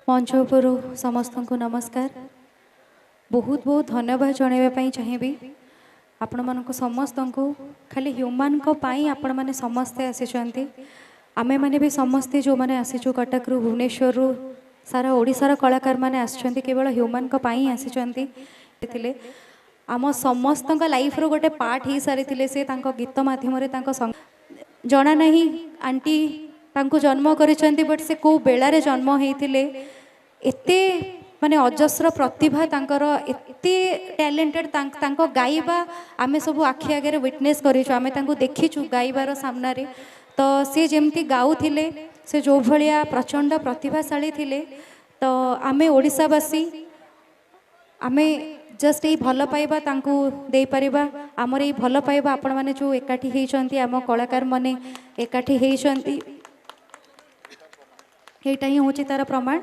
मंच उपर समस्त को नमस्कार। बहुत बहुत धन्यवाद जनवाई चाहिए आपण मान समस्त को खाली ह्यूमान को पाई आपण मैंने समस्ते आसी आमे मैंने भी समस्ते जो मैंने आसीचु कटक रु भुवनेश्वर रु सारा ओडिशार कलाकार मैंने आसी केवल ह्यूमान को पाई आसी आम समस्त लाइफ रो गोटे पार्ट हो सारी से गीत मध्यम जना नहीं आंटी तांको जन्म करिसेंती बट से को बेलारे जन्म होइतिले एते माने अजस्र प्रतिभा तांकर एते टैलेंटेड तांको गाइबा आमे सब आखि आगे विटनेस करिछु आमे तांको देखिछु गाइबार सामना रे तो से जेमती गाउथिले से जो भलिया प्रचंड प्रतिभाशाली थिले तो आमे ओडिसावासी आमे जस्ट ये भल पाइबा तांको दे परिबा हमर ये भल पाइबा आपण माने जो एकाठी हेइचंती आम कलाकार माने एकाठी हेइचंती एटा ही होची तार प्रमाण।